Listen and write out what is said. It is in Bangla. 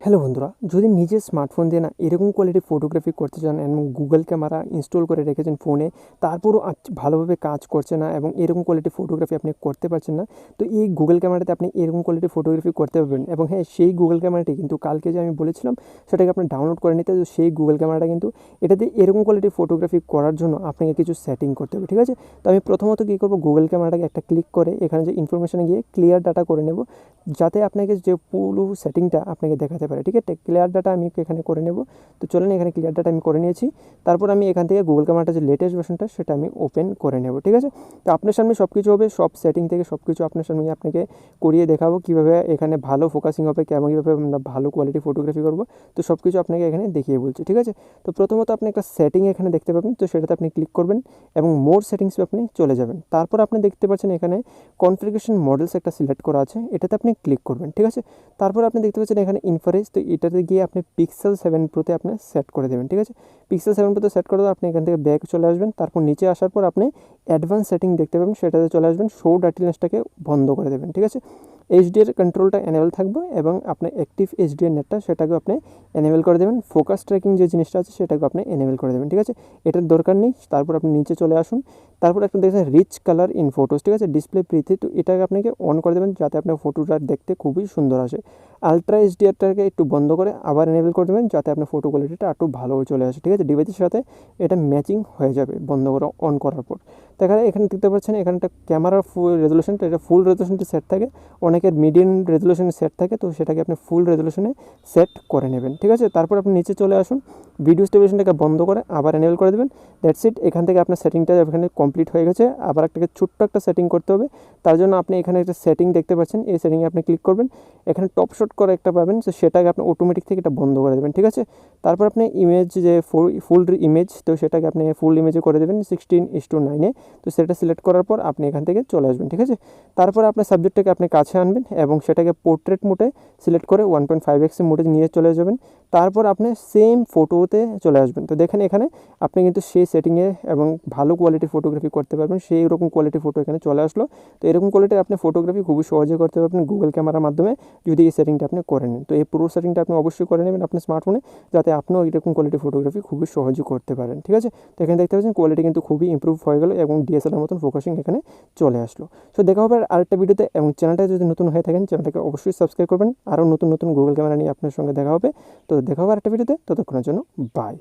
হ্যালো বন্ধুরা, যদি নিজের স্মার্টফোন দিয়ে না এরকম কোয়ালিটির ফটোগ্রাফি করতে চান এবং গুগল ক্যামেরা ইনস্টল করে রেখেছেন ফোনে, তারপরও ভালোভাবে কাজ করছে না এবং এরকম কোয়ালিটির ফটোগ্রাফি আপনি করতে পারছেন না, তো এই গুগল ক্যামেরাতে আপনি এরকম কোয়ালিটির ফটোগ্রাফি করতে পারবেন। এবং হ্যাঁ, সেই গুগল ক্যামেরাটি কিন্তু কালকে যে আমি বলেছিলাম সেটাকে আপনি ডাউনলোড করে নিতে, তো সেই গুগল ক্যামেরাটা কিন্তু এটাতে এরকম কোয়ালিটির ফটোগ্রাফি করার জন্য আপনাকে কিছু সেটিং করতে হবে, ঠিক আছে। তো আমি প্রথমত কী করবো, গুগল ক্যামেরাটাকে একটা ক্লিক করে এখানে যে ইনফরমেশানে গিয়ে ক্লিয়ার ডাটা করে নেব, যাতে আপনাকে যে পুরো সেটিংটা আপনাকে দেখাতে পারে, ঠিক আছে। ক্লিয়ার ডাটা আমি এখানে করে নেব। তো চলেন, এখানে ক্লিয়ার ডাটা আমি করে নিয়েছি। তারপর আমি এখান থেকে গুগল ক্যামেরাটা যে লেটেস্ট ভার্সনটা সেটা আমি ওপেন করে নেব, ঠিক আছে। তো আপনার সামনে সব কিছু হবে, সব সেটিং থেকে সব কিছু আপনার সামনে আপনাকে করিয়ে দেখাবো কীভাবে এখানে ভালো ফোকাসিং হবে, কেমন কীভাবে আমরা ভালো কোয়ালিটি ফটোগ্রাফি করবো। তো সব কিছু আপনাকে এখানে দেখিয়ে বলছি, ঠিক আছে। তো প্রথমত আপনি একটা সেটিং এখানে দেখতে পাবেন, তো সেটাতে আপনি ক্লিক করবেন এবং মোর সেটিংসে আপনি চলে যাবেন। তারপর আপনি দেখতে পাচ্ছেন এখানে কনফিগারেশন মডেলস একটা সিলেক্ট করা আছে, এটাতে আপনি ক্লিক করবেন, ঠিক আছে। তারপর আপনি দেখতে পাচ্ছেন এখানে ইনফারেজ, তো এটাতে গিয়ে আপনি পিক্সেল 7 প্রোতে আপনি সেট করে দেবেন, ঠিক আছে। পিক্সেল 7 প্রোতে সেট করে দেওয়া আপনি এখান থেকে ব্যাক চলে আসবেন। তারপর নিচে আসার পর আপনি অ্যাডভান্স সেটিং দেখতে পাবেন, সেটাতে চলে আসবেন। শো ডার্টিনেসটাকে বন্ধ করে দেবেন, ঠিক আছে। এইচডিআর কন্ট্রোলটা এনেবল থাকবে এবং আপনার অ্যাক্টিভ এইচডিআর নেটটা সেটাকে আপনি এনেবল করে দেবেন। ফোকাস ট্র্যাকিং যে জিনিসটা আছে সেটাকে আপনি এনেবল করে দেবেন, ঠিক আছে। এটার দরকার নেই। তারপর আপনি নিচে চলে আসুন। তারপর আপনি দেখছেন রিচ কালার ইন ফটোস, ঠিক আছে, ডিসপ্লে প্রিথি, তো এটাকে আপনাকে অন করে দেবেন যাতে আপনার ফটোটা দেখতে খুবই সুন্দর আসে। আলট্রা এইচডিআরটাকে একটু বন্ধ করে আবার এনেবল করে দেবেন যাতে আপনার ফটো কোয়ালিটিটা একটু ভালো চলে আসে, ঠিক আছে। ডিভাইসের সাথে এটা ম্যাচিং হয়ে যাবে বন্ধ করে অন করার পর। তাছাড়া এখানে দেখতে পাচ্ছেন এখানে একটা ক্যামেরার ফুল রেজলিউশনটা, এটা ফুল রেজলিউশনটি সেট থাকে, অনেকের মিডিয়াম রেজলিউশনে সেট থাকে, তো সেটাকে আপনি ফুল রেজলিউশনে সেট করে নেবেন, ঠিক আছে। তারপর আপনি নিচে চলে আসুন, ভিডিও স্টেবিলাইজেশনটাকে বন্ধ করে আবার এনেবল করে দেবেন। That's it. এখান থেকে আপনার সেটিংটা এখানে কমপ্লিট হয়ে গেছে। আবার একটাকে ছোট্ট একটা সেটিং করতে হবে, তার জন্য আপনি এখানে একটা সেটিং দেখতে পাচ্ছেন, এই সেটিংয়ে আপনি ক্লিক করবেন। এখানে টপ শট করে একটা পাবেন, তো সেটাকে আপনি অটোমেটিক থেকে এটা বন্ধ করে দেবেন, ঠিক আছে। তারপর আপনি ইমেজ যে ফুল ইমেজ, তো সেটাকে আপনি ফুল ইমেজে করে দেবেন 16:9, তো সেটা সিলেক্ট করার পর আপনি এখান থেকে চলে আসবেন, ঠিক আছে। তারপর আপনার সাবজেক্টটাকে আপনি কাছে আনবেন এবং সেটাকে পোর্ট্রেট মোডে সিলেক্ট করে 1.5x মোডে নিয়ে চলে যাবেন। তারপর আপনি সেম ফটোতে চলে আসবেন। তো দেখেন এখানে আপনি কিন্তু সেই সেটিংয়ে এবং ভালো কোয়ালিটির ফটোগ্রাফি করতে পারবেন, সেই রকম কোয়ালিটির ফটো এখানে চলে আসলো। তো এরকম কোয়ালিটির আপনি ফটোগ্রাফি খুবই সহজে করতে পারবেন গুগল ক্যামেরার মাধ্যমে, যদি এই সেটিংটা আপনি করে নেন। তো এই পুরো সেটিংটা আপনি অবশ্যই করে নেবেন আপনার স্মার্টফোনে, যাতে আপনিও এরকম কোয়ালিটির ফটোগ্রাফি খুবই সহজে করতে পারেন, ঠিক আছে। তো এখানে দেখতে পাচ্ছেন কোয়ালিটি কিন্তু খুবই ইম্প্রুভ হয়ে গেল এবং ডিএসএলআর মতন ফোকাসিং এখানে চলে আসলো। সো দেখা হবে আরেকটা ভিডিওতে, এবং চ্যানেলটা যদি নতুন হয়ে থাকেন চ্যানেলটাকে অবশ্যই সাবস্ক্রাইব করবেন। আরও নতুন নতুন গুগল ক্যামেরা নিয়ে আপনার সঙ্গে দেখা হবে। তো দেখা হবে আরেকটা ভিডিওতে, ততক্ষণের জন্য বাই।